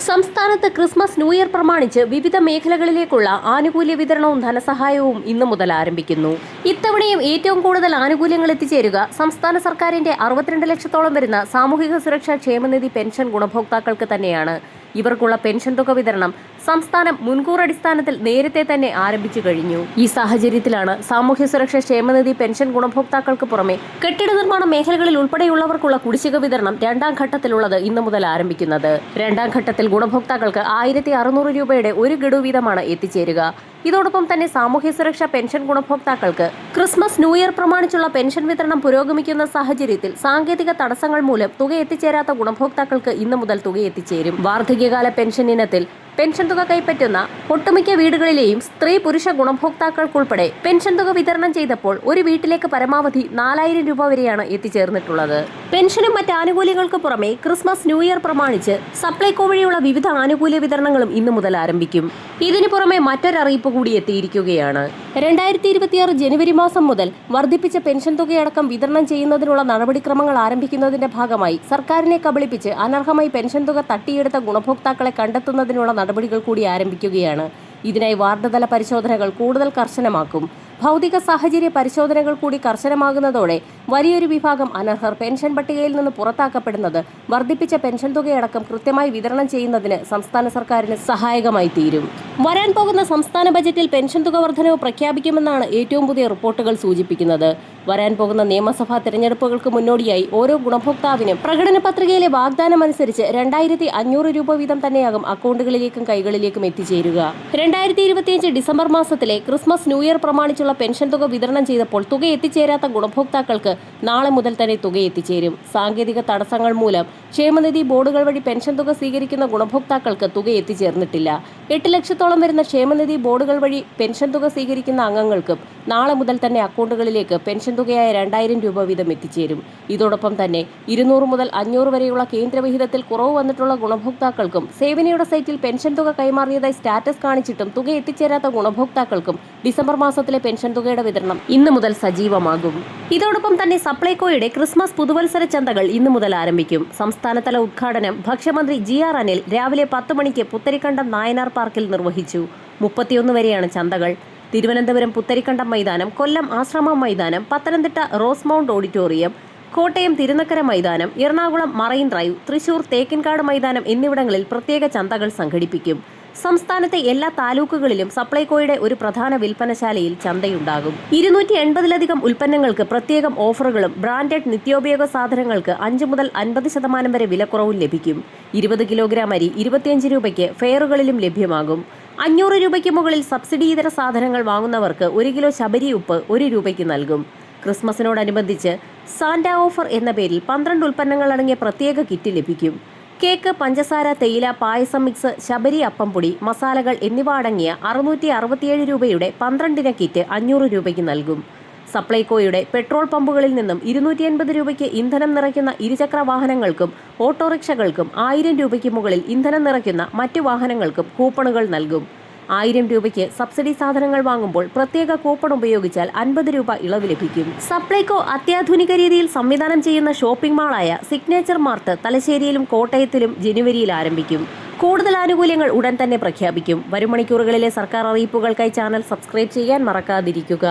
സംസ്ഥാനത്ത് Christmas new year പ്രമാണിച്ച് വിവിധ മേഖലകളിലേക്കുള്ള ആനുകൂല്യ വിതരണവും ധനസഹായവും ഇന്നു മുതൽ ആരംഭിക്കുന്നു. ഇത്തവണയും ഏറ്റവും കൂടുതൽ ആനുകൂല്യങ്ങൾ എത്തിച്ചേരുക സംസ്ഥാന സർക്കാരിന്റെ 62 ലക്ഷത്തോളം വരുന്ന സാമൂഹിക സുരക്ഷാ ക്ഷേമനിധി പെൻഷൻ ഗുണഭോക്താക്കൾക്ക് തന്നെയാണ്. ഇവർക്കുള്ള പെൻഷൻ തുക വിതരണം സംസ്ഥാനം മുൻകൂർ അടിസ്ഥാനത്തിൽ നേരത്തെ തന്നെ ആരംഭിച്ചു കഴിഞ്ഞു. ഈ സാഹചര്യത്തിലാണ് സാമൂഹ്യ സുരക്ഷാ ക്ഷേമനിധി പെൻഷൻ ഗുണഭോക്താക്കൾക്ക് പുറമെ കെട്ടിട നിർമ്മാണ മേഖലകളിൽ ഉൾപ്പെടെയുള്ളവർക്കുള്ള കുടിശ്ശിക വിതരണം രണ്ടാം ഘട്ടത്തിലുള്ളത് ഇന്നു മുതൽ ആരംഭിക്കുന്നത്. രണ്ടാം ഘട്ടത്തിൽ ഗുണഭോക്താക്കൾക്ക് 1600 രൂപയുടെ ഒരു ഗഡു വീതമാണ് എത്തിച്ചേരുക. ഇതോടൊപ്പം തന്നെ സാമൂഹ്യ സുരക്ഷാ പെൻഷൻ ഗുണഭോക്താക്കൾക്ക് ക്രിസ്മസ് ന്യൂ ഇയർ പ്രമാണിച്ചുള്ള പെൻഷൻ വിതരണം പുരോഗമിക്കുന്ന സാഹചര്യത്തിൽ സാങ്കേതിക തടസ്സങ്ങൾ മൂലം തുക എത്തിച്ചേരാത്ത ഗുണഭോക്താക്കൾക്ക് ഇന്നു മുതൽ തുക എത്തിച്ചേരും. വാർദ്ധക്യകാല പെൻഷൻ ഇനത്തിൽ പെൻഷൻ തുക കൈപ്പറ്റുന്ന ഒട്ടുമിക്ക വീടുകളിലെയും സ്ത്രീ പുരുഷ ഗുണഭോക്താക്കൾക്കുൾപ്പെടെ പെൻഷൻ തുക വിതരണം ചെയ്തപ്പോൾ ഒരു വീട്ടിലേക്ക് പരമാവധി 4000 രൂപ വരെയാണ് എത്തിച്ചേർന്നിട്ടുള്ളത്. പെൻഷനും മറ്റ് ആനുകൂല്യങ്ങൾക്ക് പുറമെ ക്രിസ്മസ് ന്യൂ ഇയർ പ്രമാണിച്ച് സപ്ലൈകോ വഴിയുള്ള വിവിധ ആനുകൂല്യ വിതരണങ്ങളും ഇന്നു മുതൽ ആരംഭിക്കും. ഇതിനു പുറമെ മറ്റൊരറിയിപ്പ് കൂടി എത്തിയിരിക്കുകയാണ്. 2026 ജനുവരി മാസം മുതൽ വർദ്ധിപ്പിച്ച പെൻഷൻ തുകയടക്കം വിതരണം ചെയ്യുന്നതിനുള്ള നടപടിക്രമങ്ങൾ ആരംഭിക്കുന്നതിന്റെ ഭാഗമായി സർക്കാരിനെ കബളിപ്പിച്ച് അനർഹമായി പെൻഷൻ തുക തട്ടിയെടുത്ത ഗുണഭോക്താക്കളെ കണ്ടെത്തുന്നതിനുള്ള നടപടികൾ കൂടി ആരംഭിക്കുകയാണ്. ഇതിനായി വാർഡ് തല പരിശോധനകൾ കൂടുതൽ കർശനമാക്കും. ഭൗതിക സാഹചര്യ പരിശോധനകൾ കൂടി കർശനമാകുന്നതോടെ വലിയൊരു വിഭാഗം അനർഹർ പെൻഷൻ പട്ടികയിൽ നിന്ന് പുറത്താക്കപ്പെടുന്നത് വർദ്ധിപ്പിച്ച പെൻഷൻ തുകയടക്കം കൃത്യമായി വിതരണം ചെയ്യുന്നതിന് സംസ്ഥാന സർക്കാരിന് സഹായകമായി തീരും. വരാൻ പോകുന്ന സംസ്ഥാന ബജറ്റിൽ പെൻഷൻ തുക വർധനവ് പ്രഖ്യാപിക്കുമെന്നാണ് ഏറ്റവും പുതിയ റിപ്പോർട്ടുകൾ സൂചിപ്പിക്കുന്നത്. വരാൻ പോകുന്ന നിയമസഭാ തെരഞ്ഞെടുപ്പുകൾക്ക് മുന്നോടിയായി ഓരോ ഗുണഭോക്താവിനും പ്രകടന പത്രികയിലെ വാഗ്ദാനം അനുസരിച്ച് 2500 രൂപ വീതം തന്നെയാകും അക്കൗണ്ടുകളിലേക്കും കൈകളിലേക്കും എത്തിച്ചേരുക. 2025 ഡിസംബർ മാസത്തിലെ ക്രിസ്മസ് ന്യൂ ഇയർ പ്രമാണിച്ചുള്ള പെൻഷൻ തുക വിതരണം ചെയ്തപ്പോൾ തുക എത്തിച്ചേരാത്ത ഗുണഭോക്താക്കൾക്ക് നാളെ മുതൽ തന്നെ തുക എത്തിച്ചേരും. സാങ്കേതിക തടസ്സങ്ങൾ മൂലം ക്ഷേമനിധി ബോർഡുകൾ വഴി പെൻഷൻ തുക സ്വീകരിക്കുന്ന ഗുണഭോക്താക്കൾക്ക് തുക എത്തിച്ചേർന്നിട്ടില്ല. 8 ലക്ഷത്തോളം വരുന്ന ക്ഷേമനിധി ബോർഡുകൾ വഴി പെൻഷൻ തുക സ്വീകരിക്കുന്ന അംഗങ്ങൾക്കും നാളെ മുതൽ തന്നെ അക്കൗണ്ടുകളിലേക്ക് പെൻഷൻ തുകയായ 2000 രൂപ വീതം എത്തിച്ചേരും. ഇതോടൊപ്പം തന്നെ 200 മുതൽ 500 വരെയുള്ള കേന്ദ്രവിഹിതത്തിൽ കുറവ് വന്നിട്ടുള്ള ഗുണഭോക്താക്കൾക്കും സേവനയുടെ സൈറ്റിൽ പെൻഷൻ തുക കൈമാറിയതായി സ്റ്റാറ്റസ് കാണിച്ചിട്ടും തുക എത്തിച്ചേരാത്ത ഗുണഭോക്താക്കൾക്കും ഡിസംബർ മാസത്തിലെ പെൻഷൻ തുകയുടെ വിതരണം ഇന്നു മുതൽ സജീവമാകും. ഇതോടൊപ്പം തന്നെ സപ്ലൈകോയുടെ ക്രിസ്മസ് പുതുവത്സര ചന്തകൾ ഇന്നു മുതൽ ആരംഭിക്കും. സംസ്ഥാനതല ഉദ്ഘാടനം ഭക്ഷ്യമന്ത്രി GR അനിൽ രാവിലെ 10 മണിക്ക് പുത്തരിക്കണ്ടം നായനാർ പാർക്കിൽ നിർവഹിച്ചു. 31 വരെയാണ് ചന്തകൾ. തിരുവനന്തപുരം പുത്തരിക്കണ്ടം മൈതാനം, കൊല്ലം ആശ്രമം മൈതാനം, Pathanamthitta rose mount auditorium, Kottayam Thirunakkara മൈതാനം, എറണാകുളം മറൈൻ ഡ്രൈവ്, തൃശൂർ തേക്കിൻകാട് മൈതാനം എന്നിവിടങ്ങളിൽ പ്രത്യേക ചന്തകൾ സംഘടിപ്പിക്കും. സംസ്ഥാനത്തെ എല്ലാ താലൂക്കുകളിലും സപ്ലൈകോയുടെ ഒരു പ്രധാന വിൽപ്പനശാലയിൽ ചന്തയുണ്ടാകും. 280ലധികം ഉൽപ്പന്നങ്ങൾക്ക് പ്രത്യേകം ഓഫറുകളും ബ്രാൻഡഡ് നിത്യോപയോഗ സാധനങ്ങൾക്ക് 5 മുതൽ 50% വരെ വിലക്കുറവും ലഭിക്കും. 20 കിലോഗ്രാം അരി 25 രൂപയ്ക്ക് ഫെയറുകളിലും ലഭ്യമാകും. 500 രൂപയ്ക്ക് മുകളിൽ സബ്സിഡി ഇതര സാധനങ്ങൾ വാങ്ങുന്നവർക്ക് 1 കിലോ ശബരി ഉപ്പ് 1 രൂപയ്ക്ക് നൽകും. ക്രിസ്മസിനോടനുബന്ധിച്ച് സാന്റ ഓഫർ എന്ന പേരിൽ 12 ഉൽപ്പന്നങ്ങൾ അടങ്ങിയ പ്രത്യേക കിറ്റ് ലഭിക്കും. കേക്ക്, പഞ്ചസാര, തേയില, പായസം മിക്സ്, ശബരി അപ്പംപൊടി, മസാലകൾ എന്നിവ അടങ്ങിയ 667 രൂപയുടെ 12 കിറ്റ് 500 രൂപയ്ക്ക് നൽകും. സപ്ലൈകോയുടെ പെട്രോൾ പമ്പുകളിൽ നിന്നും 280 രൂപയ്ക്ക് ഇന്ധനം നിറയ്ക്കുന്ന ഇരുചക്ര വാഹനങ്ങൾക്കും ഓട്ടോറിക്ഷകൾക്കും 1000 രൂപയ്ക്ക് മുകളിൽ ഇന്ധനം നിറയ്ക്കുന്ന മറ്റു വാഹനങ്ങൾക്കും കൂപ്പണുകൾ നൽകും. 1000 രൂപയ്ക്ക് സബ്സിഡി സാധനങ്ങൾ വാങ്ങുമ്പോൾ പ്രത്യേക കൂപ്പൺ ഉപയോഗിച്ചാൽ 50 രൂപ ഇളവ് ലഭിക്കും. സപ്ലൈകോ അത്യാധുനിക രീതിയിൽ സംവിധാനം ചെയ്യുന്ന ഷോപ്പിംഗ് മാളായ സിഗ്നേച്ചർ മാർട്ട് തലശ്ശേരിയിലും കോട്ടയത്തിലും ജനുവരിയിൽ ആരംഭിക്കും. കൂടുതൽ ആനുകൂല്യങ്ങൾ ഉടൻ തന്നെ പ്രഖ്യാപിക്കും. വരും മണിക്കൂറുകളിലെ സർക്കാർ അറിയിപ്പുകൾക്കായി ചാനൽ സബ്സ്ക്രൈബ് ചെയ്യാൻ മറക്കാതിരിക്കുക.